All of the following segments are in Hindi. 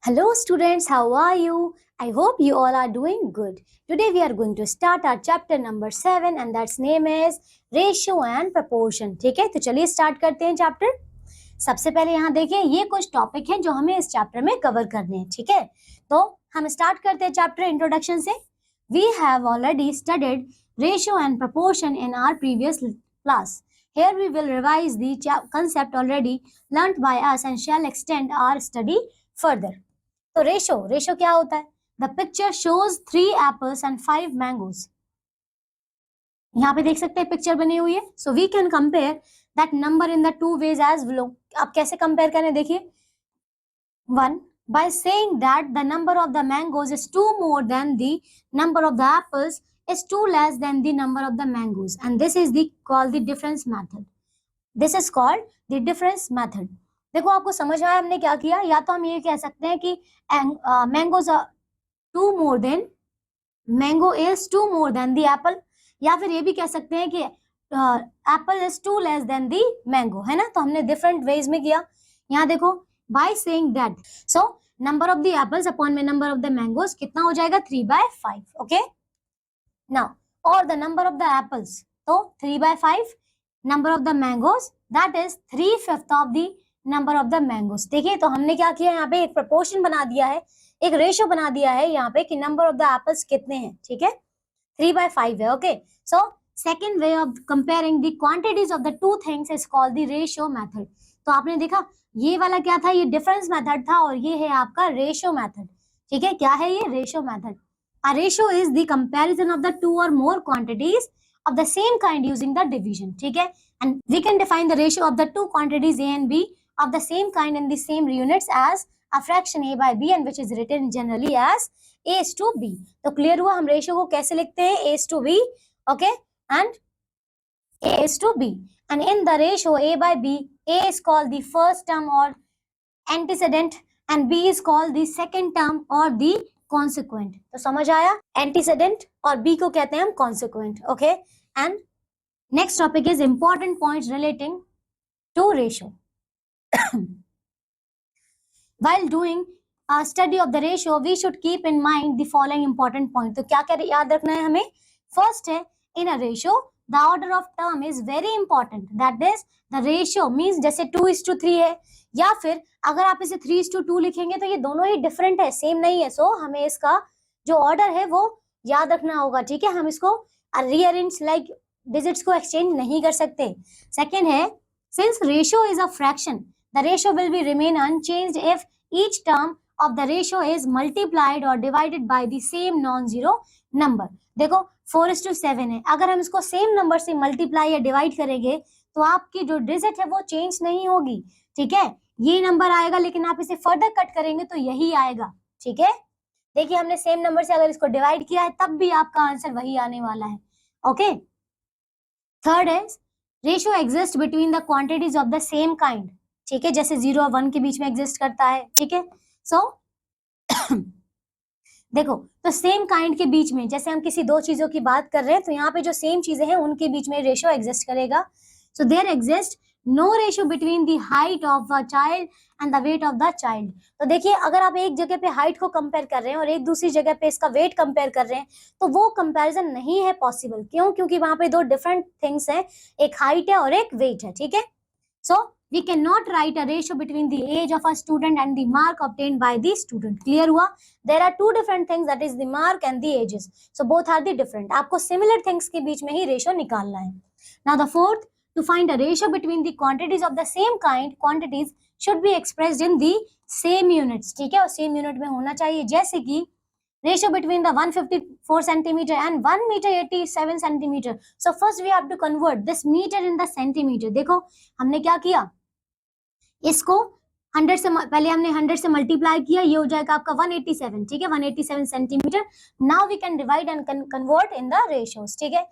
Hello students, how are you? I hope you all are doing good. Today we are going to start our chapter number 7 and that's name is ratio and proportion. ठीक है, तो चलिए start करते हैं chapter. सबसे पहले यहाँ देखिए ये कुछ टॉपिक हैं जो हमें इस चैप्टर में कवर करने हैं. ठीक है, तो हम स्टार्ट करते हैं चैप्टर इंट्रोडक्शन से. We have already studied ratio and proportion in our previous class. Here we will revise the concept already learnt by us and shall extend our study further. तो रेशो क्या होता है? The picture shows 3 apples and 5 mangoes. यहाँ पे देख सकते हैं पिक्चर बनी हुई है. So we can compare that number in the two ways as below. आप कैसे कंपेयर करें? देखिए, 1 by saying that the number of the mangoes is 2 more than the number of the apples is 2 less than the number of the mangoes, and this is called the difference method. This is called the difference method. देखो आपको समझ आया हमने क्या किया? या तो हम ये कह सकते हैं कि mangoes two more than mango is 2 more than the apple, या फिर ये भी कह सकते हैं कि Apple is 2 less than the mango, है ना. तो हमने डिफरेंट वेज में किया. यहाँ देखो, by saying that, so number of the apples upon number of the mangoes कितना हो जाएगा? 3/5. okay, now or the number of the apples, तो 3/5, number of the mangoes that is 3/5 of the number of the mangoes. देखिए, तो हमने क्या किया? यहाँ पे एक प्रोपोर्शन बना दिया है, एक रेशियो बना दिया है यहाँ पे कि नंबर ऑफ द एप्पल्स कितने हैं. ठीक है, 3/5 है. Okay, so second way of comparing the quantities of the two things is called the ratio method. तो आपने देखा ये वाला क्या था? ये डिफरेंस मेथड था और ये है आपका रेशियो मेथड. ठीक है, क्या है ये? Ratio method. A ratio is the comparison of the two or more quantities of the same kind using the division. ठीक है, and we can define the ratio of the two quantities A and B of the same kind in the same units as a fraction a by b, and which is written generally as a is to b. तो क्लियर हुआ हम रेशियो को कैसे लिखते हैं? a is to b. okay, and a is to b, and in the ratio a by b, a is called the first term or antecedent and b is called the second term or the consequent. तो समझ आया? antecedent और b को कहते हैं हम consequent. okay, and next topic is important points relating to ratio. While doing a study of the ratio, we should keep in mind the following important point. तो क्या क्या याद रखना है हमें? First है, in a ratio, the order of term is very important. That is, the ratio means जैसे 2:3 है, या फिर अगर आप इसे 3:2 लिखेंगे तो ये दोनों ही डिफरेंट है, सेम नहीं है. सो हमें इसका जो ऑर्डर है वो याद रखना होगा. ठीक है, हम इसको रीअरेंज लाइक डिजिट्स को एक्सचेंज नहीं कर सकते. सेकेंड है, since ratio is a fraction, the ratio will be remain unchanged if each term of the ratio is multiplied or divided by the same non-zero number. देखो 4:7 है, अगर हम इसको सेम नंबर से मल्टीप्लाई या डिवाइड करेंगे तो आपकी जो डिजिट है वो चेंज नहीं होगी. ठीक है, ये नंबर आएगा, लेकिन आप इसे फर्दर कट करेंगे तो यही आएगा. ठीक है, देखिए हमने सेम नंबर से अगर इसको डिवाइड किया है तब भी आपका आंसर वही आने वाला है. ओके, थर्ड है, ratio exist between the quantities of the same kind. ठीक है, जैसे 0 और 1 के बीच में एग्जिस्ट करता है. ठीक है, सो देखो, तो सेम काइंड के बीच में जैसे हम किसी दो चीजों की बात कर रहे हैं तो यहाँ पे जो सेम चीजें हैं उनके बीच में रेशियो एग्जिस्ट करेगा. So there exist no ratio between the height of the child and the weight of the child. तो देखिए, अगर आप एक जगह पे हाइट को कंपेयर कर रहे हैं और एक दूसरी जगह पे इसका वेट कंपेयर कर रहे हैं तो वो कंपैरिजन नहीं है पॉसिबल. क्यों? क्योंकि वहां पे दो डिफरेंट थिंग्स हैं, एक हाइट है और एक वेट है. ठीक है, सो we cannot write a ratio between the age of a student and the mark obtained by the student. clear हुआ? there are two different things, that is the mark and the ages, so both are the different. आपको similar things के बीच में ही रेशियो निकालना है. now the fourth, to find a ratio between the quantities of the same kind, quantities should be expressed in the same units. ठीक है, और same unit में होना चाहिए. जैसे कि ratio between the 154 centimeter and 1 meter 87 centimeter. so first we have to convert this meter in the centimeter. देखो हमने क्या किया, इसको 100 से पहले हमने 100 से मल्टीप्लाई किया, ये हो जाएगा आपका 187. ठीक है, 187 centimetre. Now we can divide and convert in the ratios. ठीक है,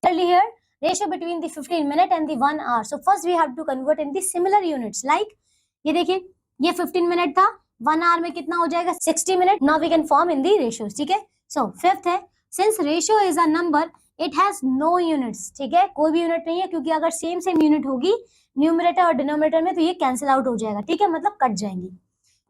here ratio between the 15 minute and the 1 hour. So first we have to convert in the similar units. Like ये देखिए, ये 15 मिनट था, 1 आवर में कितना हो जाएगा? 60 minute. Now we can form in the ratios. ठीक है, सो फिफ्थ है, since ratio is a number it has no units. ठीक है, कोई भी यूनिट नहीं है, क्योंकि अगर सेम यूनिट होगी न्यूमरेटर और डिनोमिनेटर में तो ये कैंसिल आउट हो जाएगा. ठीक है, मतलब कट जाएंगी.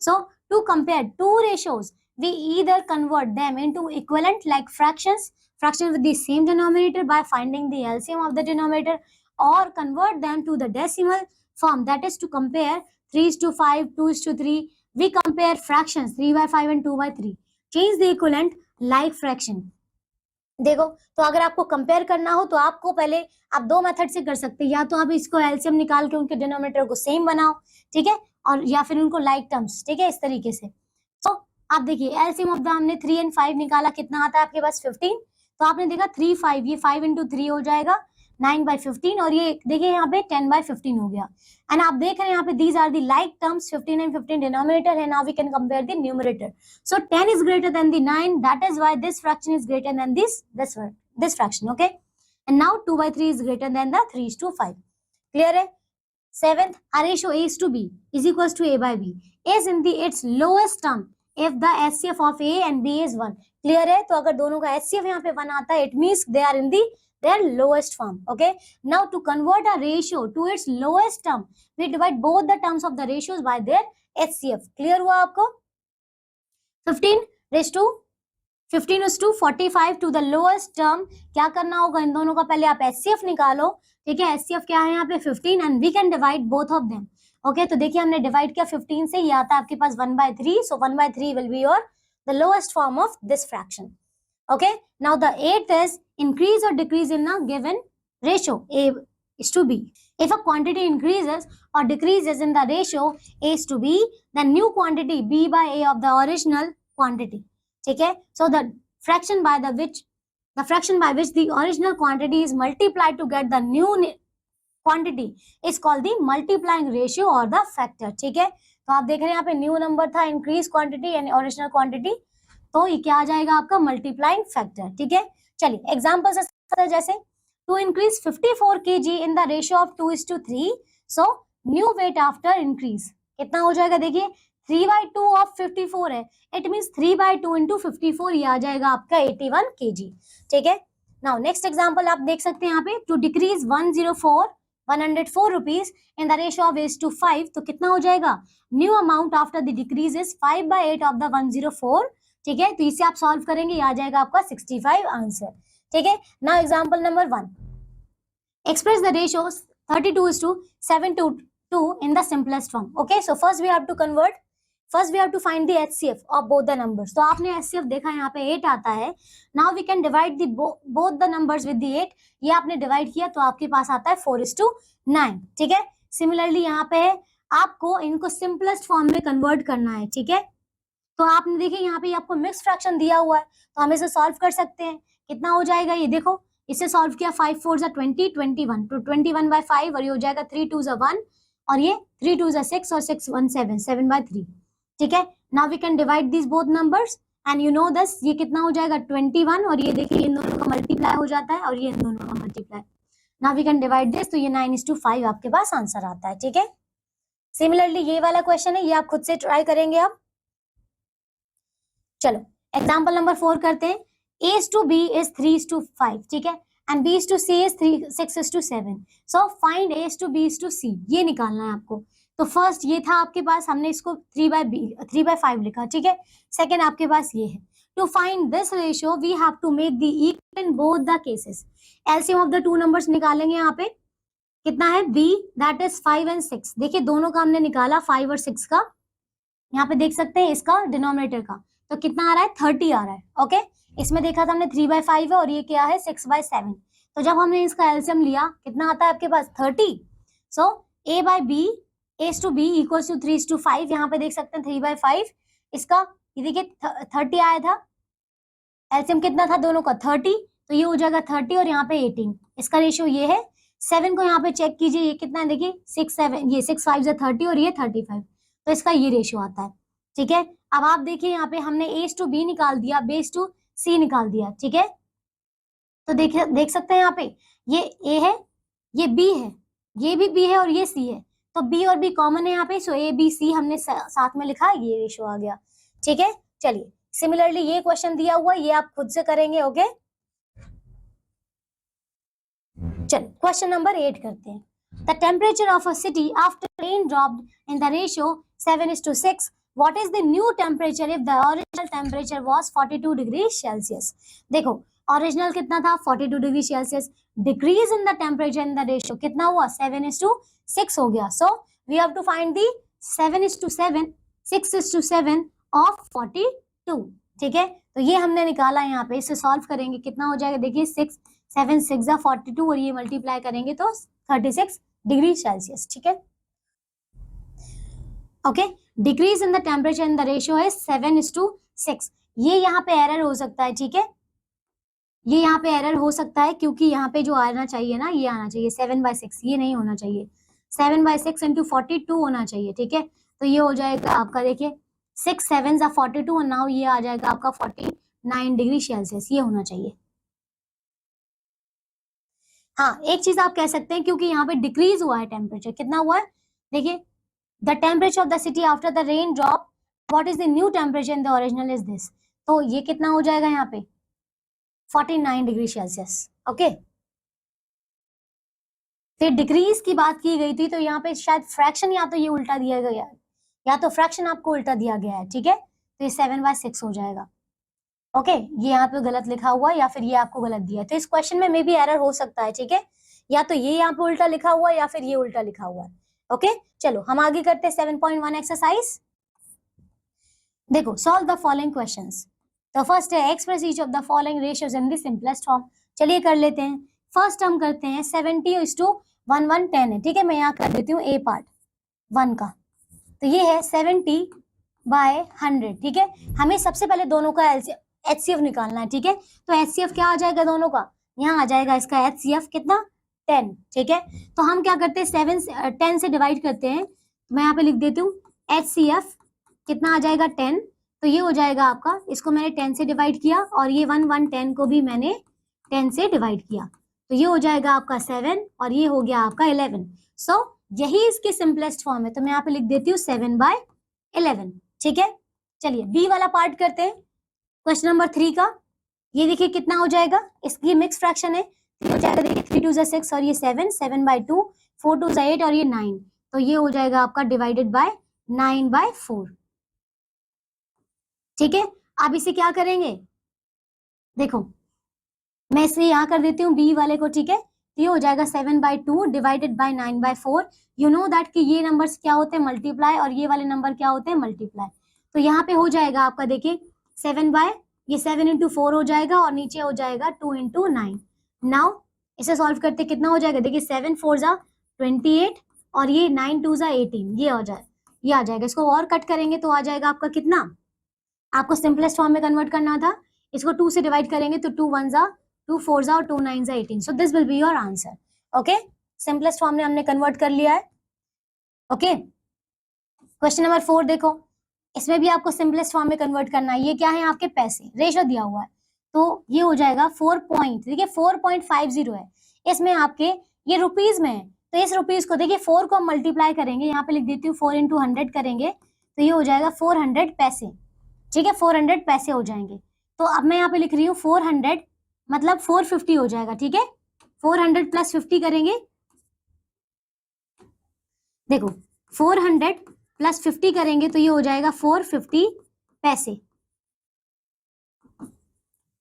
सो To compare two ratios, we either convert them into equivalent like fractions with the same denominator by finding the LCM of the denominator, or convert them to the decimal form, that is to compare 3:5, 2:3. We compare fractions 3/5 and 2/3. Change the equivalent like fraction. देखो, तो अगर आपको कंपेयर करना हो तो आपको पहले आप दो मेथड से कर सकते हैं, या तो आप इसको एलसीएम निकाल के उनके डिनोमिनेटर को सेम बनाओ, ठीक है, और या फिर उनको लाइक टर्म्स, ठीक है, इस तरीके से। तो आप देखिए एलसीएम ऑफ द हमने 3 and 5 निकाला, कितना आता है आपके पास 15। तो आपने देखा 3 5, ये 5 into 3 हो जाएगा 9/15, और ये देखिए यहाँ पे 10/15 हो गया। एंड आप देख रहे हैं यहाँ पे these are the like terms, 15 and 15 denominator है। Now we can compare the numerator. So 10 is greater than the 9. That is why this fraction is greater than this fraction. Okay. And now 2/3 is greater than the 3:5. Clear है? Seventh, a ratio A is to B is equals to A by B is in the its lowest term if the HCF of A and B is 1. Clear है? तो अगर दोनों का HCF यहाँ पे 1 आता है, it means they are in their lowest form. Okay. Now to convert a ratio to its lowest term, we divide both the terms of the ratios by their HCF. Clear हुआ आपको? 15 raised to 45 to the lowest term, क्या करना होगा, इन दोनों का पहले आप HCF निकालो, ठीक है। HCF क्या है यहाँ पे 15 and we can divide both of them. Okay, तो देखिए हमने डिवाइड किया 15 से, ये आता है आपके पास 1/3, so 1/3 will be your the lowest form of this fraction. Okay, now the eighth is increase or decrease in a given ratio A is to B. If a quantity increases or decreases in the ratio A is to B, the new quantity B by A of the original quantity. ठीक है, so the fraction by which the original quantity is multiplied to get the new quantity is called the multiplying ratio or the factor. ठीक है, तो आप देख रहे हैं यहाँ पे न्यू नंबर था, increase quantity and original quantity, तो ये क्या आ जाएगा आपका मल्टीप्लाइंग फैक्टर। ठीक है, चलिए एग्जांपल से, जैसे to increase 54 kg in the ratio of 2:3, so new weight after increase कितना हो जाएगा, देखिए 3/2 ऑफ 54 है, इट मींस 3/2 into 54, ये आ जाएगा आपका 81 kg। ठीक है, नाउ नेक्स्ट एग्जांपल आप देख सकते हैं यहाँ पे, to decrease 104 rupees in the ratio of 1:5, तो कितना हो जाएगा, new amount after the decrease is 5/8 of the 104। ठीक है, तो इसे आप सॉल्व करेंगे, ये आ जाएगा आपका 65 आंसर। ठीक है, now example number 1, express the ratios 32:722 in the simplest form. Okay, so first we have to find the HCF of both the numbers. तो आपने HCF देखा यहाँ पे 8 आता है। Now we can divide the both the numbers with the 8. ये आपने डिवाइड किया तो आपके पास आता है 4:9। ठीक है, सिमिलरली यहाँ पे आपको इनको सिंपलेस्ट फॉर्म में कन्वर्ट करना है। ठीक है, तो आपने देखिए यहाँ पे आपको मिक्स फ्रैक्शन दिया हुआ है, तो हम इसे सॉल्व कर सकते हैं। कितना हो जाएगा, ये देखो, इसे सॉल्व किया 5 4 20 21, तो 21/5, और ये हो जाएगा 3 2 1, और ये 3 2 6, और 6 1 7 7/3। ठीक है, now we can divide this both numbers and you know this, ये कितना हो जाएगा 21, और ये देखिए इन दोनों का मल्टीप्लाई हो जाता है, और ये इन दोनों का multiply. Now we can divide this, तो ये 9:5 आपके पास आंसर आता है। ठीक है, सिमिलरली ये वाला क्वेश्चन है, ये आप खुद से ट्राई करेंगे आप। चलो एग्जाम्पल नंबर 4 करते हैं। A to B is 3:5, ठीक है, and B to C is 6:7. So find A to B to C, ये निकालना है आपको। तो फर्स्ट ये था आपके पास, हमने इसको 3/5 लिखा। ठीक है, सेकेंड आपके पास ये है। To find this ratio we have to make the equal in both the cases. LCM of the two numbers निकालेंगे। यहाँ पे कितना है, B दैट इज 5 and 6। देखिए दोनों का हमने निकाला, 5 और 6 का, यहाँ पे देख सकते हैं इसका डिनोमिनेटर का, तो कितना आ रहा है 30 आ रहा है। ओके, इसमें देखा था हमने 3/5 है, और ये क्या है 6/7, तो जब हमने इसका एलसीएम लिया कितना आता है आपके पास 30। सो A by B, A to B equals to 3:5। यहाँ पे देख सकते हैं 3/5, इसका ये देखिए 30 आया था, एलसीएम कितना था दोनों का 30, तो ये हो जाएगा 30 और यहाँ पे 18, इसका रेशियो ये है। 7 को यहाँ पे चेक कीजिए, ये कितना है, देखिए 6 7, ये 6 5 से 30, और ये 35, तो इसका ये रेशियो आता है। ठीक है, अब आप देखिए यहाँ पे हमने A to B निकाल दिया, B to C निकाल दिया। ठीक है, तो देख सकते हैं यहाँ पे ये A है, ये B है, ये भी B है, और ये C है, तो B और B कॉमन है यहाँ पे, सो A B C हमने साथ में लिखा, ये रेशियो आ गया। ठीक है, चलिए सिमिलरली ये क्वेश्चन दिया हुआ, ये आप खुद से करेंगे। ओके, चलिए क्वेश्चन नंबर 8 करते हैं। The temperature of a city after rain dropped in the ratio 7:6 what is the new temperature if the original temperature was 42 degree Celsius. देखो ओरिजिनल कितना था 42 degree Celsius, decrease in the temperature in the ratio कितना हुआ 7:6 हो गया। So we have to find the 7:7 6:7 of 42। ठीक है, तो ये हमने निकाला यहाँ पे, इसे सॉल्व करेंगे कितना हो जाएगा, देखिए 6 7 6 42 और ये मल्टीप्लाई करेंगे तो 36 डिग्री सेल्सियस। ठीक है, okay, decrease in the temperature in the ratio है 7:6। ये यहाँ पे एरर हो सकता है, ठीक है, ये यहाँ पे एरर हो सकता है क्योंकि यहाँ पे जो आना चाहिए ना, ये आना चाहिए 7/6, ये नहीं होना चाहिए, 7/6 इंटू 42 होना चाहिए। ठीक है, तो ये हो जाएगा आपका, देखिए 6 7 42 और नाउ ये आ जाएगा आपका 49 डिग्री सेल्सियस, ये होना चाहिए। हाँ, एक चीज आप कह सकते हैं क्योंकि यहाँ पे डिक्रीज हुआ है टेम्परेचर, कितना हुआ है, देखिए the temperature of the city after the rain drop, what is the new temperature in the original is this, तो ये कितना हो जाएगा यहाँ पे 49 डिग्री सेल्सियस। ओके, फिर डिक्रीज की बात की गई थी तो यहाँ पे शायद फ्रैक्शन या तो ये उल्टा दिया गया है या तो फ्रैक्शन आपको उल्टा दिया गया है। ठीक है, तो ये 7/6 हो जाएगा। ओके, ये यहाँ पे गलत लिखा हुआ है या फिर ये आपको गलत दिया है, तो इस क्वेश्चन में मे बी एरर हो सकता है। ठीक है, या तो ये यहाँ पे उल्टा लिखा हुआ है या फिर ये उल्टा लिखा हुआ है। ओके, चलो हम आगे करते हैं 7.1 एक्सरसाइज। देखो सॉल्व द फॉलोइंग क्वेश्चंस। तो फर्स्ट है express each of the following ratios in the simplest form. चलिए कर लेते हैं। फर्स्ट हम करते हैं 70:1 है। ठीक है, मैं यहाँ कर देती हूँ ए पार्ट 1 का, तो ये है 70/100। ठीक है, हमें सबसे पहले दोनों का HCF निकालना है। ठीक है, तो HCF क्या आ जाएगा दोनों का, यहाँ आ जाएगा इसका HCF कितना 10। ठीक है, तो हम क्या करते हैं 10 से डिवाइड करते हैं, मैं यहाँ पे लिख देती हूँ HCF कितना आ जाएगा 10, तो ये हो जाएगा आपका, इसको मैंने 10 से डिवाइड किया और ये 1 को भी मैंने 10 से डिवाइड किया, तो ये हो जाएगा आपका 7 और ये हो गया आपका 11। सो यही इसकी सिंपलेस्ट फॉर्म है, तो मैं यहाँ पे लिख देती हूँ 7/11। ठीक है, चलिए बी वाला पार्ट करते हैं क्वेश्चन नंबर 3 का। ये देखिए कितना हो जाएगा, इसकी मिक्स फ्रैक्शन है, तो हो जाएगा देखिए 3 2 6 और ये 7 7/2 4 2 8 और ये 9, तो ये हो जाएगा आपका डिवाइडेड बाय 9/4। ठीक है, अब इसे क्या करेंगे, देखो मैं इसे यहाँ कर देती हूँ बी वाले को। ठीक है, तो ये हो जाएगा 7/2 divided by 9/4। You know that कि ये नंबर्स क्या होते हैं मल्टीप्लाई और ये वाले नंबर क्या होते हैं मल्टीप्लाई, तो यहाँ पे हो जाएगा आपका देखिए 7 इंटू 4 हो जाएगा और नीचे हो जाएगा 2 इंटू 9। नाउ इसे सॉल्व करते कितना हो जाएगा, देखिए 7 4 28 और ये 9 2 18, ये हो जाए, ये आ जाएगा। इसको और कट करेंगे तो आ जाएगा आपका कितना, आपको सिंपलेस्ट फॉर्म में कन्वर्ट करना था, इसको 2 से डिवाइड करेंगे तो 2 1 2 4 और 2 9 18, सो this will be your answer. Okay, simplest form में हमने कन्वर्ट कर लिया है। ओके, क्वेश्चन नंबर 4 देखो, इसमें भी आपको सिंपलेस्ट फॉर्म में कन्वर्ट करना है। ये क्या है, आपके पैसे, रेशो दिया हुआ है, तो ये हो जाएगा 4 पॉइंट, देखिए 4.50 है, इसमें आपके ये रुपीज में है, तो इस रुपीज को देखिए 4 को हम मल्टीप्लाई करेंगे, यहाँ पे लिख देती हूँ 4 इंटू 100 करेंगे तो ये हो जाएगा 400 पैसे। ठीक है, 400 पैसे हो जाएंगे, तो अब मैं यहाँ पे लिख रही हूँ 400 मतलब 450 हो जाएगा। ठीक है, 400 प्लस 50 करेंगे, देखो 400 प्लस 50 करेंगे तो ये हो जाएगा 450 पैसे।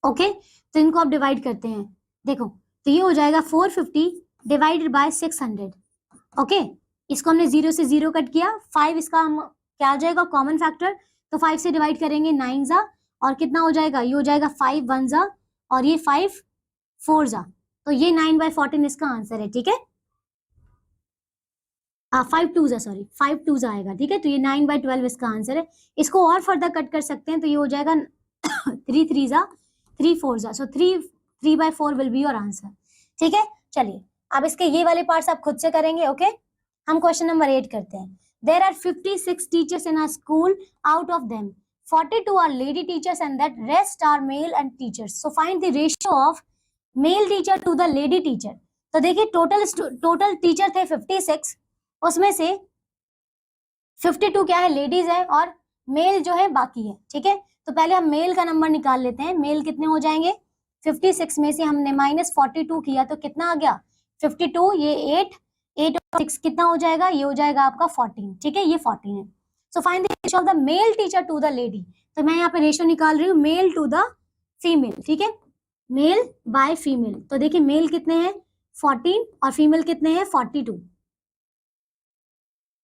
ओके, तो इनको आप डिवाइड करते हैं, देखो तो ये हो जाएगा 450 डिवाइडेड बाय 600। ओके, इसको हमने 0 से 0 कट किया, 5 इसका हम क्या आ जाएगा कॉमन फैक्टर, तो 5 से डिवाइड करेंगे 9 और कितना हो जाएगा, ये हो जाएगा 5 1 और ये 5 4 तो ये 9/14 इसका आंसर है। ठीक है, 5 2 5 2 आएगा। ठीक है, तो ये 9/12 इसका आंसर है। इसको और फर्दर कट कर सकते हैं तो ये हो जाएगा 3 3 3 4 सो 3/4 विल बी योर आंसर। ठीक है, चलिए अब इसके ये वाले पार्ट्स आप खुद से करेंगे। ओके, हम क्वेश्चन नंबर 8 करते हैं। There are 56 teachers in a school, out of them 42 are lady teachers and that rest are male and teachers, so find the ratio of male teacher to the lady teacher. तो देखिए टोटल टीचर थे 56, उसमें से 52 क्या है लेडीज है और मेल जो है बाकी है। ठीक है, तो पहले हम मेल का नंबर निकाल लेते हैं, मेल कितने हो जाएंगे, 56 में से हमने -42 किया तो कितना आ गया 52, ये 8 और 6 कितना हो जाएगा, ये हो जाएगा आपका 14। ठीक है, ये 14 है। So find the ratio of the male teacher to the lady. तो मैं यहाँ पे रेशियो निकाल रही हूँ मेल टू द फीमेल, ठीक है, मेल बाय फीमेल। तो देखिए मेल कितने हैं 14 और फीमेल कितने हैं 42।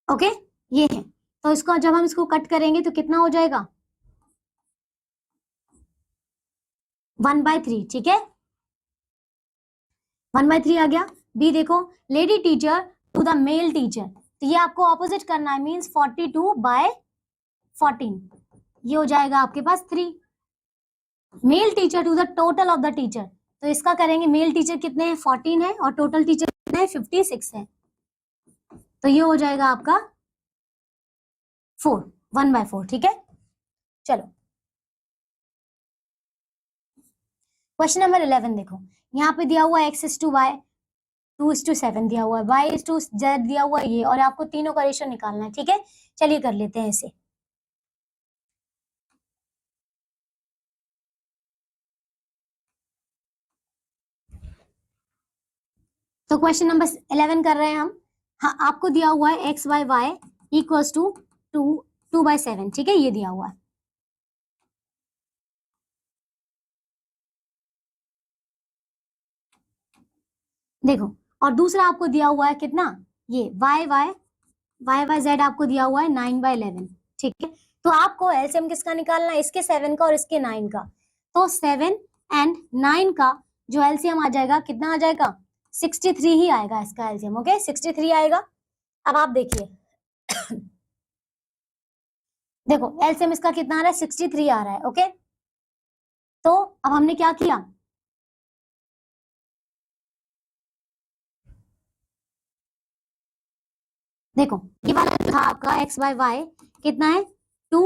ओके ये है। तो इसको जब हम इसको कट करेंगे तो कितना हो जाएगा 1/3, ठीक है 1/3 आ गया। बी देखो lady teacher to the male teacher, तो ये आपको ऑपोजिट करना है, मींस 42/14, ये हो जाएगा आपके पास 3। Male teacher to the total of the teacher, तो इसका करेंगे मेल टीचर कितने हैं 14 है और टोटल टीचर कितने हैं 56 है, तो ये हो जाएगा आपका 4, 1/4, ठीक है। चलो क्वेश्चन नंबर 11 देखो, यहाँ पे दिया हुआ x/y 2:7 दिया हुआ है, y/z दिया हुआ है ये, और आपको तीनों का रेशियो निकालना है, ठीक है। चलिए कर लेते हैं इसे। तो क्वेश्चन नंबर 11 कर रहे हैं हम। हाँ आपको दिया हुआ है x/y इक्वल्स टू 2/7, ठीक है, ये दिया हुआ है। देखो और दूसरा आपको दिया हुआ है कितना, ये y/z आपको दिया हुआ है 9/11, ठीक है। तो आपको एलसीएम किसका निकालना है, इसके 7 का और इसके 9 का। तो 7 एंड 9 का जो एलसीएम आ जाएगा कितना आ जाएगा 63 ही आएगा इसका एलसीएम, ओके 63 आएगा। अब आप देखिए देखो एलसीएम इसका कितना आ रहा है 63 आ रहा है, ओके। तो अब हमने क्या किया, देखो ये वाला था आपका x/y कितना है 2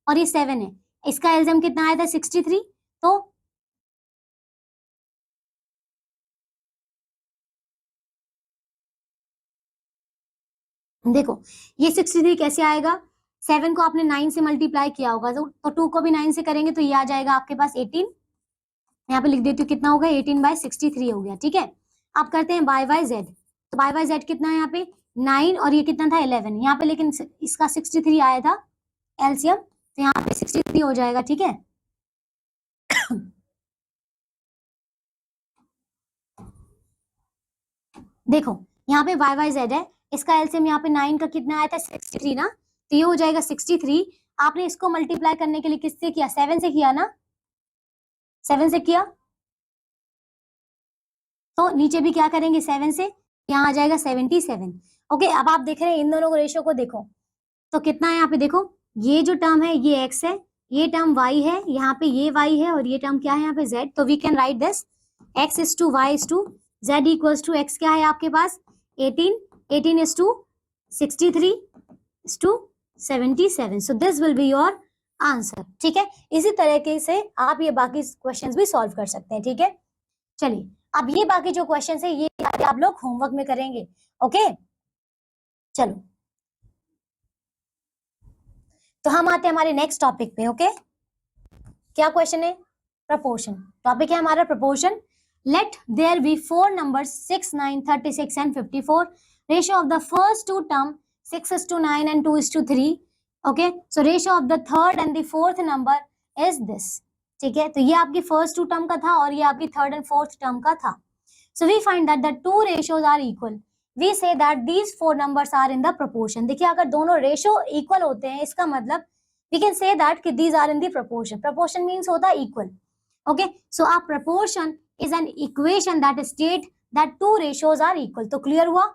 और ये 7 है, इसका एलसीएम कितना आया था 63। तो देखो ये 63 कैसे आएगा, 7 को आपने 9 से मल्टीप्लाई किया होगा, तो 2 को भी 9 से करेंगे तो ये आ जाएगा आपके पास 18। यहाँ पे लिख देती हूँ कितना होगा 18/63 हो गया, ठीक है। आप करते हैं y/z, तो y/z कितना है यहाँ पे 9 और ये कितना था 11, यहाँ पे लेकिन इसका 63 आया था एलसीएम, तो यहाँ पे 63 हो जाएगा, ठीक है। देखो यहाँ पे y/z है, इसका एलसीएम यहाँ पे 9 का कितना आया था 63 ना, तो ये हो जाएगा 63। आपने इसको मल्टीप्लाई करने के लिए किससे किया 7 से किया ना, 7 से किया, तो नीचे भी क्या करेंगे 7 से, यहाँ आ जाएगा 77। ओके अब आप देख रहे हैं इन दोनों को रेशियो को देखो, तो कितना है यहाँ पे देखो, ये जो टर्म है ये x है, ये टर्म y है, यहाँ पे ये y है और ये टर्म क्या है यहाँ पे z। तो we can write this x/y/z equals to x क्या है आपके पास 18, 18:63:77। So this will be your answer, ठीक है। इसी तरीके से आप ये बाकी क्वेश्चंस भी सॉल्व कर सकते हैं, ठीक है। चलिए अब ये बाकी जो क्वेश्चंस है ये आप लोग होमवर्क में करेंगे, ओके। चलो तो हम आते हैं हमारे नेक्स्ट टॉपिक पे, ओके। क्या क्वेश्चन है, प्रपोर्शन टॉपिक है हमारा proportion. Let there be 4 numbers 6, 9, 36 and 54। Ratio of the first two term 6:9 and 2:3, okay. So ratio of the third and the fourth number is this, ठीक है। तो ये आपकी फर्स्ट टू टर्म का था और ये आपकी थर्ड एंड फोर्थ टर्म का था। So we find that the two ratios are equal, we say that these 4 numbers are in the proportion. देखिए अगर दोनों रेशियो इक्वल होते हैं इसका मतलब वी कैन से दैट कि these are in the proportion. Proportion means होता है equal, okay. So a proportion is an equation that state that two ratios are equal. तो क्लियर हुआ,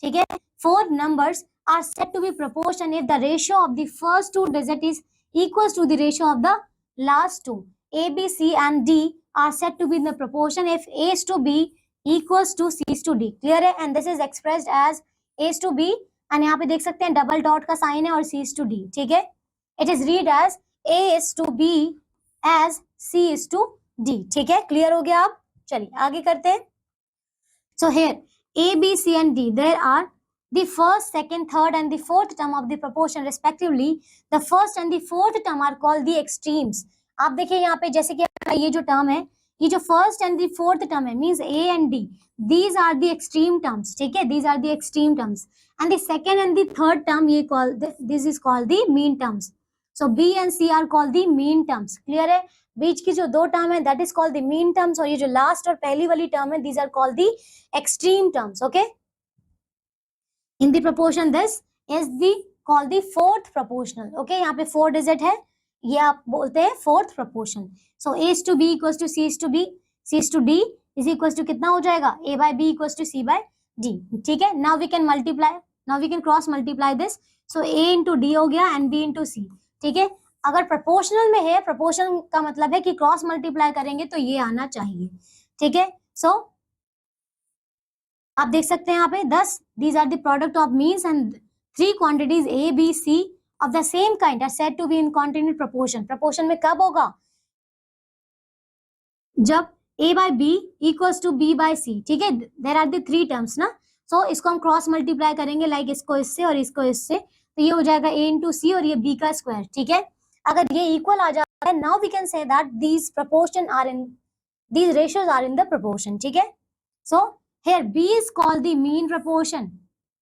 ठीक है। 4 numbers are said to be proportion if the ratio of the first two digit is equals to the ratio of the last two. A, B, C and D are said to be in the proportion if A is to B equals to C is to D. Clear है? And this is expressed as A is to B and यहाँ पे देख सकते हैं डबल डॉट का साइन है और C is to D, ठीक है। It is read as A is to B as C is to D, ठीक है। क्लियर हो गया आप, चलिए आगे करते हैं। So here A, B, C and D, there are the first, second, third and the fourth term of the proportion respectively. The first and the fourth term are called the extremes. आप देखिए यहाँ पे जैसे कि ये जो टर्म है ये जो first and the fourth term है means A and D, these are the extreme terms, ठीक है, these are the extreme terms and the second and the third term ये call this is called the mean terms. So B and C are called the mean terms. Clear है? बीच की जो दो टर्म है that is called the mean terms और ये जो लास्ट और पहली वाली टर्म है these are called the extreme terms. Okay, in the proportion this is the called the fourth proportional. Okay, यहाँ पे 4 डिजिट है, ये आप बोलते हैं fourth proportion. So A is to B equals to C is to B, C is to D is equals to कितना हो जाएगा, A by B equals to C by D. ठीक है, now we can multiply, now we can cross multiply this. So A into D हो गया एंड बी इंटू सी. ठीक है, अगर प्रोपोर्शनल में है, प्रोपोर्शन का मतलब है कि क्रॉस मल्टीप्लाई करेंगे तो ये आना चाहिए. ठीक है, सो आप देख सकते हैं यहाँ पे 10 these are the product of means and 3 quantities A B C of the same kind are said to be in continued proportion. Proportion में कब होगा, जब a by b equals to b by c. ठीक है, देयर आर द 3 टर्म्स ना. सो इसको हम क्रॉस मल्टीप्लाई करेंगे लाइक इसको इससे और इसको इससे, तो ये हो जाएगा a इंटू सी और ये b का स्क्वायर. ठीक है, अगर ये इक्वल आ जाता है now we can say that these proportion are in, these ratios are in the proportion. ठीक है, so here b is called the mean proportion.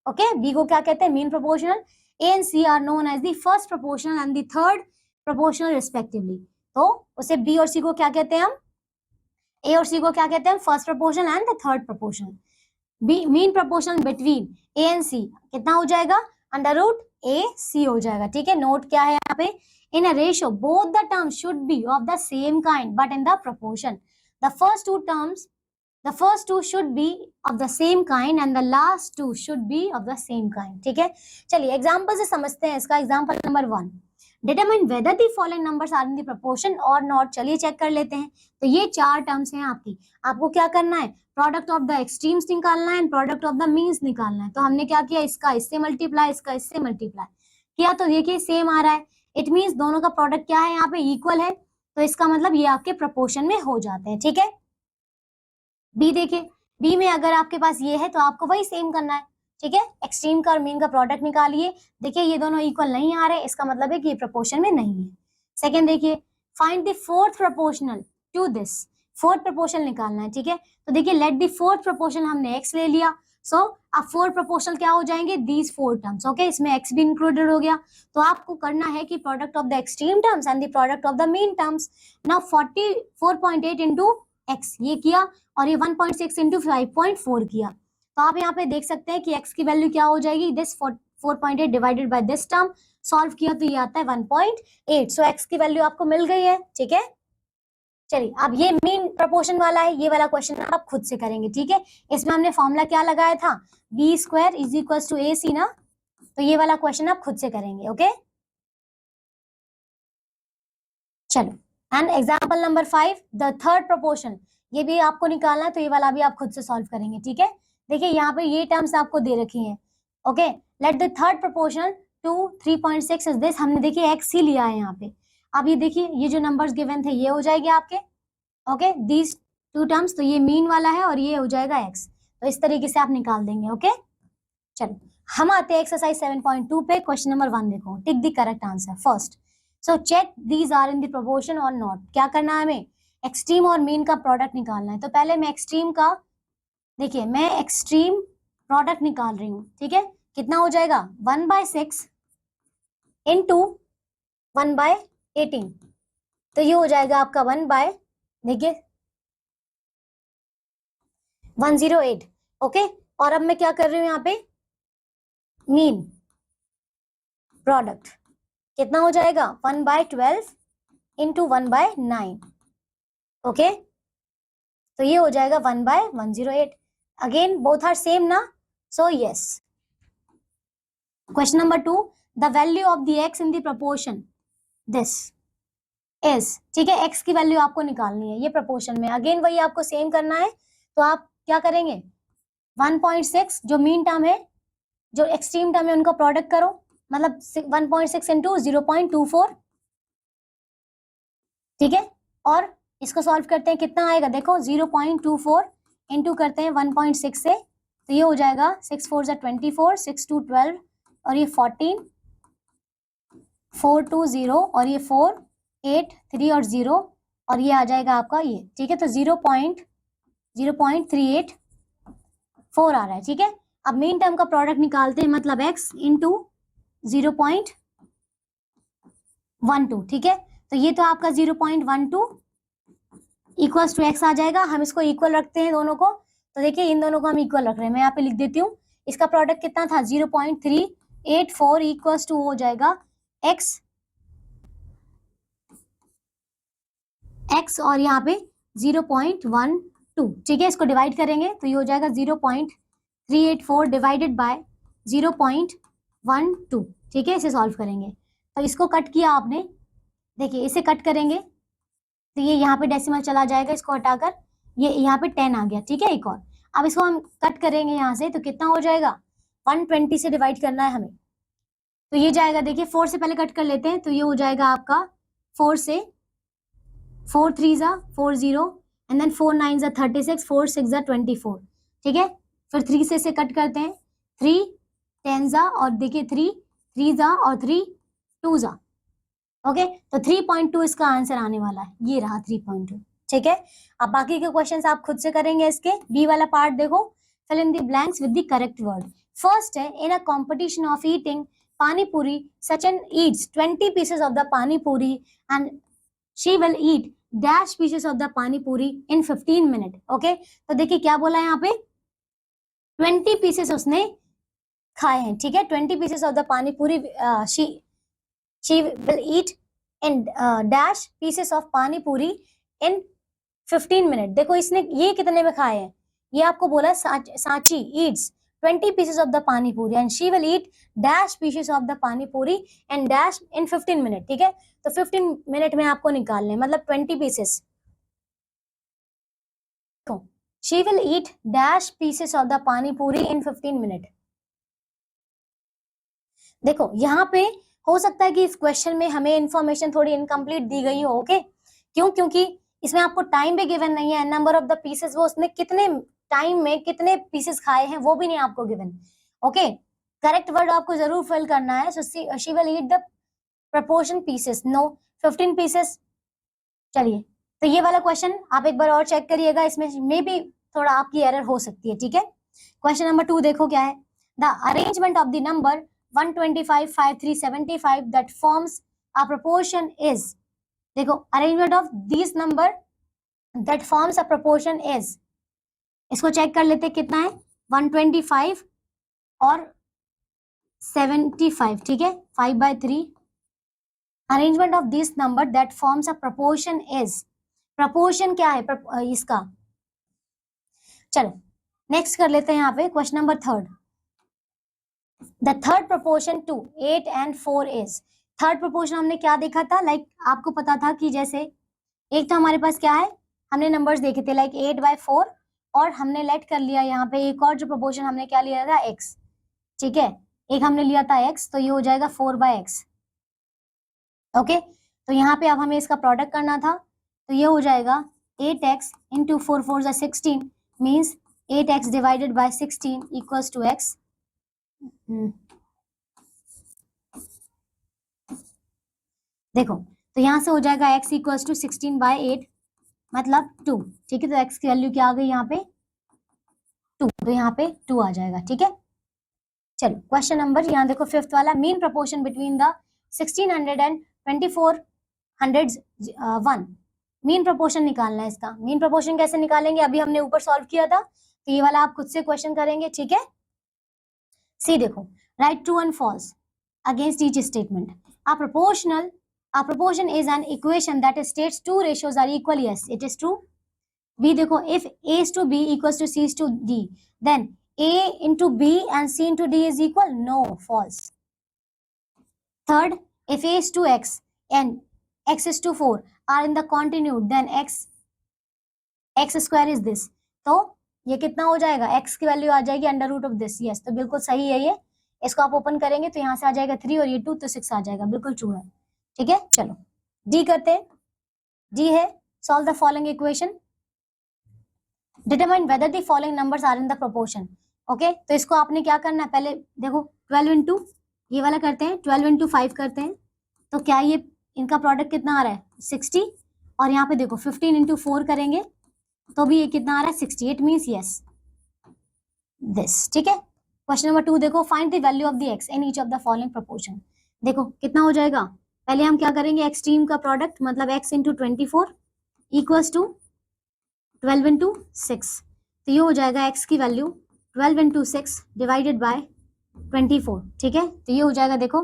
Okay, b को क्या कहते हैं, mean proportional. a and c are known as the first proportional and the third proportional respectively. तो उसे b और c को क्या कहते हैं हम, a और c को क्या कहते हैं, first proportional and the third proportional. b mean proportional between a and c कितना हो जाएगा, अंडर रूट a c हो जाएगा. ठीक है, नोट क्या है यहाँ पे, in a ratio both the terms should be of the same kind but in the proportion. The first two terms, the first two should be of the same kind and the last two should be of the same kind. ठीक है, चलिए एग्जांपल से समझते हैं इसका. Example number 1, determine whether the following numbers are in the proportion or not. चलिए चेक कर लेते हैं. तो ये 4 टर्म्स हैं आपकी, आपको क्या करना है, प्रोडक्ट ऑफ द एक्सट्रीम्स निकालना है and product of the means निकालना है. तो हमने क्या किया, इसका इससे मल्टीप्लाई, इसका इससे मल्टीप्लाई किया, तो देखिए सेम आ रहा है. इट मीन्स दोनों का प्रोडक्ट क्या है यहाँ पे, इक्वल है. तो इसका मतलब ये आपके प्रोपोर्शन में हो जाते हैं. ठीक है, बी देखिए, बी में अगर आपके पास ये है तो आपको वही सेम करना है. ठीक है, एक्सट्रीम का और मीन का प्रोडक्ट निकालिए. देखिए ये दोनों इक्वल नहीं आ रहे, इसका मतलब है कि ये प्रोपोर्शन में नहीं है. सेकंड देखिए, find the fourth proportional to this. Fourth proportional निकालना है. ठीक है, तो देखिए लेट द फोर्थ प्रोपोर्शनल हमने x ले लिया. सो अब फोर्थ प्रोपोर्शनल क्या हो जाएंगे, दीज 4 टर्म्स. ओके, इसमें x भी इंक्लूडेड हो गया. तो आपको करना है कि product of the extreme terms and the product of the mean terms. Now 44.8 into x ये किया और ये 1.6 इंटू 5.4 किया. तो आप यहाँ पे देख सकते हैं कि x की वैल्यू क्या हो जाएगी, this 4.8 divided by this term. Solve किया तो ये आता है 1.8. सो x की वैल्यू आपको मिल गई है. ठीक है, चलिए अब ये मीन प्रोपोर्शन वाला है, ये वाला क्वेश्चन आप खुद से करेंगे. ठीक है, इसमें हमने फॉर्मूला क्या लगाया था, b square is equal to A C ना. तो ये वाला क्वेश्चन आप खुद से करेंगे. ओके, चलो and example number 5, the third proportion. ये भी आपको निकालना है, तो ये वाला भी आप खुद से सॉल्व करेंगे. ठीक है, देखिए यहाँ पे ये टर्म्स आपको दे रखी हैं. Okay, let the third proportional to 3.6 is this. हमने देखिए x ही लिया है यहाँ पे. अब ये देखिए ये जो नंबर्स गिवन थे ये हो जाएंगे आपके. ओके, दीज 2 टर्म्स, तो ये मीन वाला है और ये हो जाएगा x. तो इस तरीके से आप निकाल देंगे. ओके, चलो हम आते हैं एक्सरसाइज 7.2 पे. क्वेश्चन नंबर 1 देखो, tick the correct answer first. So check these are in the proportion or not. क्या करना है हमें, एक्सट्रीम और मीन का प्रोडक्ट निकालना है. तो पहले मैं एक्सट्रीम का, देखिए मैं एक्सट्रीम प्रोडक्ट निकाल रही हूँ. ठीक है, कितना हो जाएगा 1/6 इंटू 1/18. तो ये हो जाएगा आपका 1/देखिए 108. ओके, और अब मैं क्या कर रही हूँ यहाँ पे, मीन प्रोडक्ट कितना हो जाएगा 1/12 इंटू 1/9. ओके, तो ये हो जाएगा 1/108. अगेन बोथ आर सेम ना, so yes. Question number 2, the value of the x in the proportion this is. ठीक है, x की वैल्यू आपको निकालनी है ये प्रोपोर्शन में. अगेन वही आपको सेम करना है. तो आप क्या करेंगे, 1.6 जो मीन टर्म है, जो एक्सट्रीम टर्म है उनका प्रोडक्ट करो. मतलब 1.6 इंटू 0.24. ठीक है, और इसको सॉल्व करते हैं, कितना आएगा देखो 0.24 इंटू करते हैं 1.6 से. तो ये हो जाएगा 6 4 24, 6 2 12 और ये 14, 4 2 0 और ये 4 8 3 और 0 और ये आ जाएगा आपका ये, ठीक है। तो 0.384 आ रहा है, ठीक है। अब मीन टर्म का प्रोडक्ट निकालते हैं, मतलब x इंटू 0.12, ठीक है। तो ये तो आपका 0.12 इक्वल्स टू x आ जाएगा। हम इसको इक्वल रखते हैं दोनों को, तो देखिए इन दोनों को हम इक्वल रख रहे हैं। मैं यहाँ पे लिख देती हूँ, इसका प्रोडक्ट कितना था 0.384 इक्वल्स टू हो जाएगा x और यहाँ पे 0.12, ठीक है। इसको डिवाइड करेंगे तो ये हो जाएगा 0.384 डिवाइडेड बाय 0.12, ठीक है। इसे सॉल्व करेंगे तो इसको कट किया आपने, देखिए इसे कट करेंगे तो ये यहाँ पे डेसिमल चला जाएगा, इसको हटाकर ये यहाँ पे 10 आ गया, ठीक है। एक और अब इसको हम कट करेंगे यहाँ से, तो कितना हो जाएगा 120 से डिवाइड करना है हमें, तो ये जाएगा, देखिए 4 से पहले कट कर लेते हैं, तो ये हो जाएगा आपका 4 से 4 3 जा 40 एंड देन 4 9 जा 36, 4 6 जा 24, ठीक है। फिर 3 से इसे कट करते हैं, 3 10 जा और देखिए 3 जा और 3 2 जा, ओके। तो 3.2 इसका आंसर आने वाला है, ये रहा 3.2, ठीक है। अब बाकी के क्वेश्चंस आप खुद से करेंगे। इसके बी वाला पार्ट देखो, fill in the blanks with the correct word. First है, in a competition of eating pani puri, Sachin eats 20 pieces of the pani puri and she will eat dash pieces of the pani puri in 15 minutes, okay। तो देखिए क्या बोला है यहाँ पे, 20 पीसेस उसने खाए हैं, ठीक है। 20 पीसेस ऑफ द पानी पूरी she will eat in dash pieces of पानी पूरी in 15 minutes। देखो इसने ये कितने में खाए हैं, ये आपको बोला Sanchi eats 20 pieces of the pani puri and she will eat dash pieces of the pani puri and dash in 15 minutes, ठीक है। तो 15 मिनट में आपको निकालने, मतलब 20 pieces. she will eat dash pieces of the pani puri in 15 minutes। देखो यहाँ पे हो सकता है कि इस क्वेश्चन में हमें इंफॉर्मेशन थोड़ी इनकम्प्लीट दी गई हो, ओके। क्यों? क्योंकि इसमें आपको टाइम भी गिवन नहीं है, नंबर ऑफ द पीसेस, वो उसने कितने टाइम में कितने पीसेस खाए हैं वो भी नहीं आपको गिवन, ओके। करेक्ट वर्ड आपको जरूर फिल करना है। So she will eat the proportion pieces, no 15 pieces. चलिए, तो ये वाला क्वेश्चन आप एक बार और चेक करिएगा, इसमें मे बी थोड़ा आपकी एरर हो सकती है, ठीक है। क्वेश्चन नंबर 2 देखो क्या है, the arrangement of the number 125 53 75 that forms a proportion is. देखो arrangement of this number that forms a proportion is, इसको चेक कर लेते कितना है, 125 और 75, ठीक है, 5/3। Arrangement of this number that forms a proportion is, proportion क्या है इसका। चलो नेक्स्ट कर लेते हैं यहाँ पे question number 3। The third proportion to 8 and 4 is. Third proportion हमने क्या देखा था, लाइक आपको पता था कि जैसे एक तो हमारे पास क्या है, हमने नंबर्स देखे थे लाइक 8/4 और हमने लेट कर लिया यहाँ पे एक और जो प्रपोर्शन हमने क्या लिया था, x, ठीक है। एक हमने लिया था x, तो ये हो जाएगा 4/x, ओके। तो यहाँ पे अब हमें इसका प्रोडक्ट करना था, तो ये हो जाएगा 8x into 4 4 16 means 8x divided by 16 equals to x। देखो तो यहाँ से हो जाएगा x इक्वल्स टू 16/8 मतलब 2, ठीक है। तो x की वैल्यू क्या आ गई यहाँ पे 2, तो यहाँ पे 2 आ जाएगा, ठीक है। चलो क्वेश्चन नंबर यहाँ देखो 5th वाला, mean proportion between the 1600 and 2401। Mean proportion निकालना है इसका। मीन प्रपोर्शन कैसे निकालेंगे, अभी हमने ऊपर सॉल्व किया था, तो ये वाला आप खुद से क्वेश्चन करेंगे, ठीक है। सी देखो, write true and false against each statement. A proportion is an equation that states two ratios are equal, yes it is true। B देखो, if A is to B equals to C is to D, then A into B and C into D is equal, no, false। Third, if A is to X and X is to 4 are in the continued, then X square is this। तो ये कितना हो जाएगा, X की वैल्यू आ जाएगी under root of this, yes. तो बिल्कुल सही है ये। इसको आप ओपन करेंगे तो यहाँ से आ जाएगा 3 और ये 2, तो 6 आ जाएगा, बिल्कुल ट्रू है, ठीक है। चलो डी करते हैं। डी है solve the following equation, determine whether the following numbers are in the proportion, okay. तो इसको आपने क्या करना है, पहले देखो 12 इंटू ये वाला करते हैं, 12 इंटू 5 करते हैं, तो क्या ये इनका प्रोडक्ट कितना आ रहा है 60 और यहाँ पे देखो 15 इंटू 4 करेंगे तो भी ये कितना आ रहा है 68 मीन्स यस दिस, ठीक है। क्वेश्चन नंबर 2 देखो, find the value of the x in each of the following proportion. देखो कितना हो जाएगा, पहले हम क्या करेंगे, एक्सट्रीम का प्रोडक्ट मतलब x into 24 equals to 12 into 6, तो ये हो जाएगा x की वैल्यू 12 इंटू 6 डिवाइडेड बाय 24, ठीक है। तो ये हो जाएगा, देखो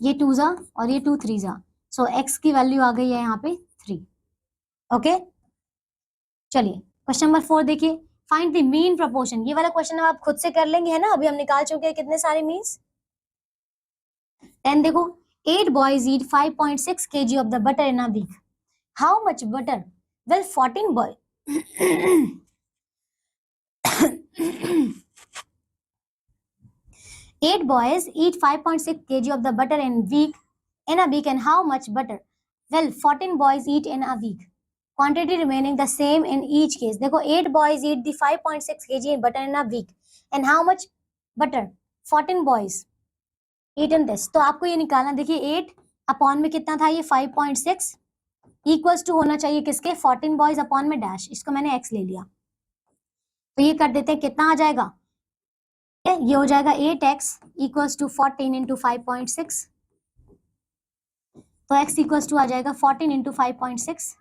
ये 2 जा और ये 2 3 जा, सो x की वैल्यू आ गई है यहाँ पे 3, ओके। चलिए क्वेश्चन नंबर 4 देखिए, फाइंड द मीन प्रोपोर्शन। ये वाला क्वेश्चन आप खुद से कर लेंगे, है ना, अभी हम निकाल चुके हैं कितने सारे मीन्स। 10 देखो, 8 boys eat 5.6 kg of the butter in a week. How much butter will 14 boys 8 boys eat 5.6 kg of the butter in a week and how much butter will 14 boys eat in a week? Quantity remaining the same in each case. देखो 8 boys eat the 5.6 kg butter in a week and how much butter 14 boys eat in this. तो आपको ये निकालना, देखिए 8 अपॉन में कितना था, ये 5.6 इक्वल्स टू होना चाहिए किसके, 14 बॉयज अपॉन में डैश, इसको मैंने x ले लिया, तो ये कर देते हैं, कितना आ जाएगा, ये हो जाएगा 8x इक्वल्स टू 14 इंटू 5.6, तो x इक्वल्स टू आ जाएगा 14 इंटू 5.6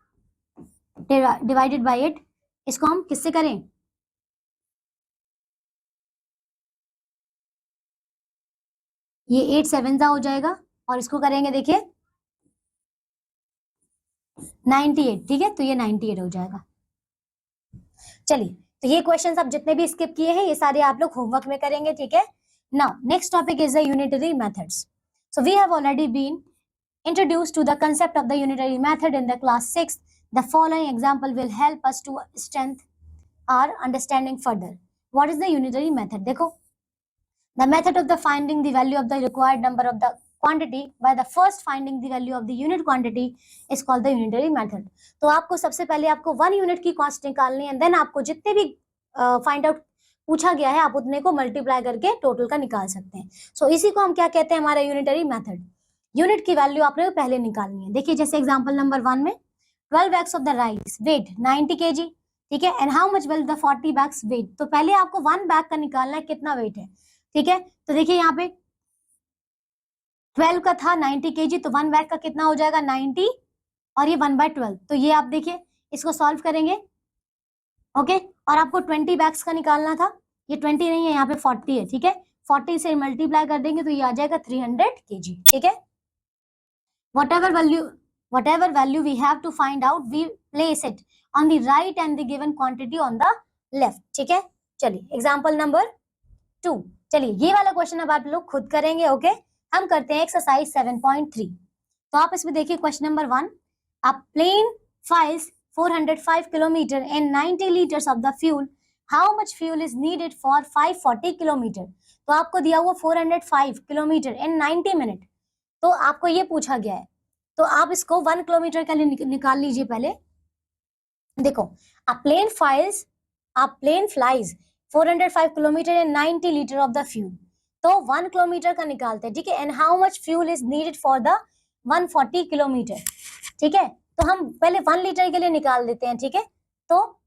डिवाइडेड बाई 8। इसको हम किससे करें, ये 8 7 हो जाएगा और इसको करेंगे, देखिए 98, ठीक है, तो ये 98 हो जाएगा। चलिए, तो ये क्वेश्चंस आप जितने भी स्किप किए हैं ये सारे आप लोग होमवर्क में करेंगे, ठीक है। Now next topic is the unitary methods. So we have already been introduced to the concept of the unitary method in the class 6. The following example will help us to strengthen our understanding further. What is the unitary method? देखो, the method of the finding the value of the required number of the quantity by the first finding the value of the unit quantity is called the unitary method. तो आपको सबसे पहले आपको 1 यूनिट की कॉस्ट निकालनी है, देन आपको जितने भी फाइंड आउट पूछा गया है आप उतने को मल्टीप्लाई करके टोटल का निकाल सकते हैं। सो इसी को हम क्या कहते हैं, हमारा यूनिटरी मेथड। यूनिट की वैल्यू आपने पहले निकालनी है। देखिए जैसे एग्जांपल नंबर 1 में 12 bags of the rice weight 90 kg, ठीक है, and how much will the 40 bags weight। तो पहले आपको 1 बैग का निकालना है कितना वेट है, ठीक है। तो देखिए यहाँ पे 12 का था 90 kg, तो 1 बैग का कितना हो जाएगा 90 और ये 1/12, तो ये आप देखिए इसको सॉल्व करेंगे, ओके। और आपको 20 बैग्स का निकालना था, ये 20 नहीं है, यहाँ पे 40 है, ठीक है। 40 से मल्टीप्लाई कर देंगे तो ये आ जाएगा 300 kg, ठीक है। whatever value we have to find out, we place it on the right and the given quantity on the left, ठीक है। चलिए एग्जांपल नंबर 2, चलिए ये वाला क्वेश्चन अब आप लोग खुद करेंगे, ओके। हम करते हैं एक्सरसाइज 7.3। तो आप इसमें देखिए question number 1, a plane flies 405 kilometer and 90 liters of the fuel, how much fuel is needed for 540 kilometer। तो आपको दिया हुआ 405 किलोमीटर in 90 मिनट, तो आपको ये पूछा गया है, तो आप इसको 1 किलोमीटर के लिए निकाल लीजिए पहले। देखो a plane flies 405 kilometre and 90 litre of the fuel, तो 1 किलोमीटर का निकालते हैं, ठीक है। And how much fuel is needed for the 140 kilometre, ठीक है। तो हम पहले 1 लीटर के लिए निकाल देते हैं, ठीक है। तो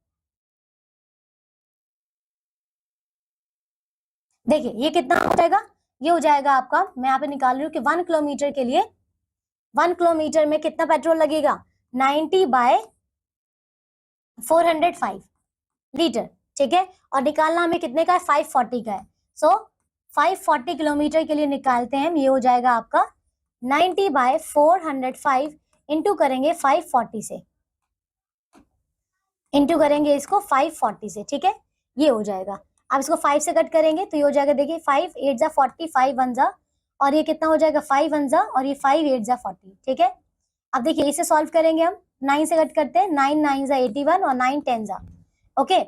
देखिए ये कितना हो जाएगा, ये हो जाएगा आपका, मैं यहाँ पे निकाल रही हूँ कि 1 किलोमीटर के लिए 1 किलोमीटर में कितना पेट्रोल लगेगा, 90 बाय 405 लीटर, ठीक है। और निकालना हमें कितने का है, 540 का है। सो 540 किलोमीटर के लिए निकालते हैं, ये हो जाएगा आपका 90 बाय 405 इंटू करेंगे 540 से, इंटू करेंगे इसको 540 से, ठीक है। ये हो जाएगा, अब इसको 5 से कट करेंगे तो ये हो जाएगा, देखिए 5 8 जा 40, 5 1 जा, और ये कितना हो जाएगा 5 1 जा, और ये 5 8 जा 40, ठीक है। अब देखिए इसे सॉल्व करेंगे हम, 9 से कट करते हैं, 9 9 जा 81 और 9 10 जा, ओके।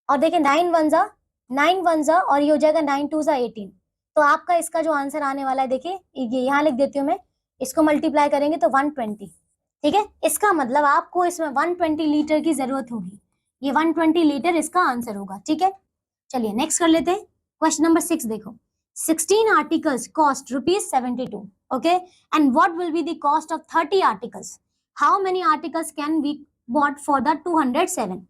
और देखिए 9 1 जा और ये हो जाएगा 9 2 जा 18। तो आपका इसका जो आंसर आने वाला है, देखिए ये यहाँ लिख देती हूँ मैं, इसको मल्टीप्लाई करेंगे तो 120, ठीक है। इसका मतलब आपको इसमें 120 लीटर की जरूरत होगी, ये 120 लीटर इसका आंसर होगा, ठीक है। चलिए नेक्स्ट कर लेते हैं क्वेश्चन नंबर 6। देखो 16 articles cost ₹72, okay, and what will be the cost of 30 articles. How many articles can be bought for the 207?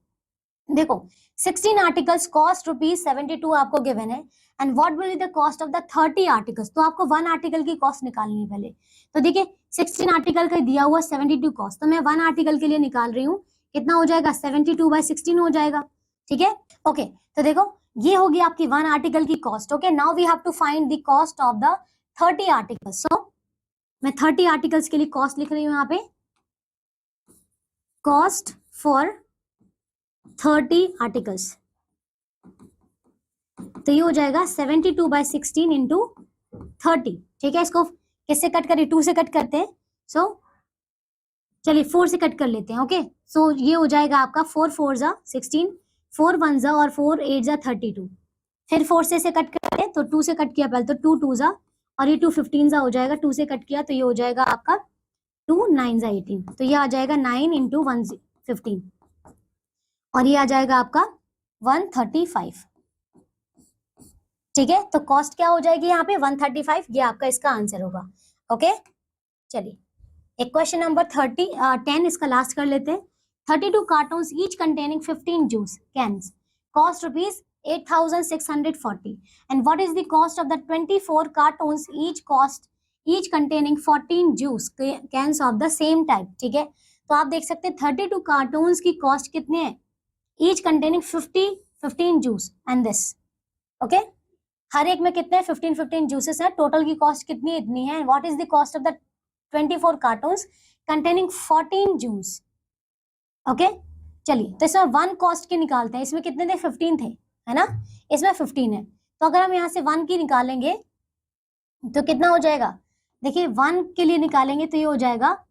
देखो 16 आर्टिकल्स कॉस्ट ₹72 आपको गिवन है, and what will be the cost of the 30 articles. तो आपको 1 आर्टिकल की कॉस्ट निकालनी है पहले। तो देखिए 16 आर्टिकल का दिया हुआ 72 कॉस्ट, तो मैं 1 आर्टिकल के लिए निकाल रही हूँ, कितना हो जाएगा 72/16 हो जाएगा, ठीक है। ओके तो देखो ये होगी आपकी 1 आर्टिकल की cost. Okay now we have to find the cost of the 30 articles. सो मैं 30 आर्टिकल्स के लिए कॉस्ट लिख रही हूँ यहाँ पे, कॉस्ट फॉर 30 आर्टिकल्स, तो ये हो जाएगा 72/16 इंटू 30, ठीक है। इसको किससे कट करें, 2 से कट करते हैं, सो चलिए 4 से कट कर लेते हैं। ओके सो ये हो जाएगा आपका 4 4 जा 16, 4 1 जा और 4 8 जा 32, फिर 4 से कट करते हैं, तो 2 से कट किया पहले, तो 2 2 जा और ये 2 15 जा हो जाएगा, 2 से कट किया तो ये हो जाएगा आपका 2 9 जा 18, तो ये आ जाएगा 9 इंटू 15 और ये आ जाएगा आपका 135, ठीक है। तो कॉस्ट क्या हो जाएगी यहाँ पे 135, ये आपका इसका आंसर होगा। ओके चलिए एक क्वेश्चन नंबर 10 इसका लास्ट कर लेते हैं। 32 cartoons each containing 15 juice cans cost ₹8,640, and what is the cost of the 24 cartoons each containing 14 juice cans of the same type, ठीक है। तो आप देख सकते हैं 32 कार्टून्स की कॉस्ट कितने हैं, each containing 15 juice and this, okay हर एक में कितने 15 जूसेस है, टोटल की कॉस्ट कितनी इतनी है, what is the cost of the 24 cartoons containing 14 juice. Okay चलिए तो इसमें 1 कॉस्ट की निकालते हैं, इसमें कितने थे 15 थे, है ना, इसमें 15 है, तो अगर हम यहाँ से 1 की निकालेंगे तो कितना हो जाएगा, देखिए 1 के लिए निकालेंगे तो ये हो जाएगा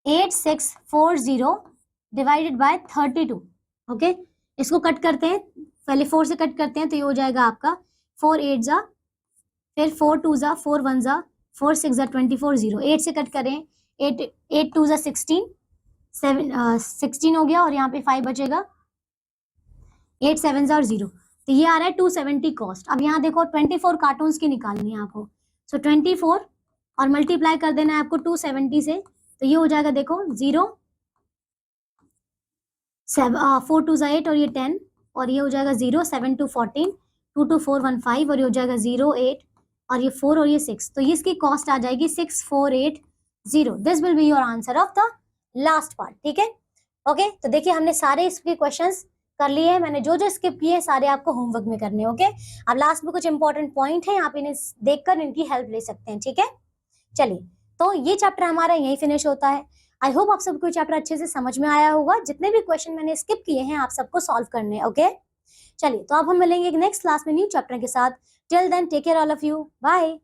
8640 डिवाइडेड बाय 32। ओके इसको कट करते हैं, पहले 4 से कट करते हैं, तो ये हो जाएगा आपका 4 8 जा, फिर 4 2 जा, 4 1 जा, 4 6 जा 24 0, 8 से कट करें 8 2 जा 16, 16 हो गया और यहाँ पे 5 बचेगा, 8 7 जा और 0, तो ये आ रहा है 270 कॉस्ट। अब यहाँ देखो 24 कार्टून्स की निकालनी है आपको, सो 24 और मल्टीप्लाई कर देना है आपको 270 से, तो ये हो जाएगा देखो 0 4 2 जा 8 और ये 10 और ये हो जाएगा 0 7 2 14 2 2 4 1 5 और ये हो जाएगा 0 8 और ये 4 और ये 6, तो ये इसकी कॉस्ट आ जाएगी 6480। This will be your answer of the last part, ठीक है। ओके तो देखिए हमने सारे इसके क्वेश्चंस कर लिए हैं, मैंने जो जो स्किप किए सारे आपको होमवर्क में करने, ओके। अब लास्ट में कुछ इंपॉर्टेंट पॉइंट है, आप इन्हें देखकर इनकी हेल्प ले सकते हैं, ठीक है। चलिए तो ये चैप्टर हमारा यही फिनिश होता है। आई होप आप सबको चैप्टर अच्छे से समझ में आया होगा, जितने भी क्वेश्चन मैंने स्किप किए हैं आप सबको सॉल्व करने हैं, ओके। चलिए तो अब हम मिलेंगे नेक्स्ट क्लास में न्यू चैप्टर के साथ। Till then take care all of you, bye.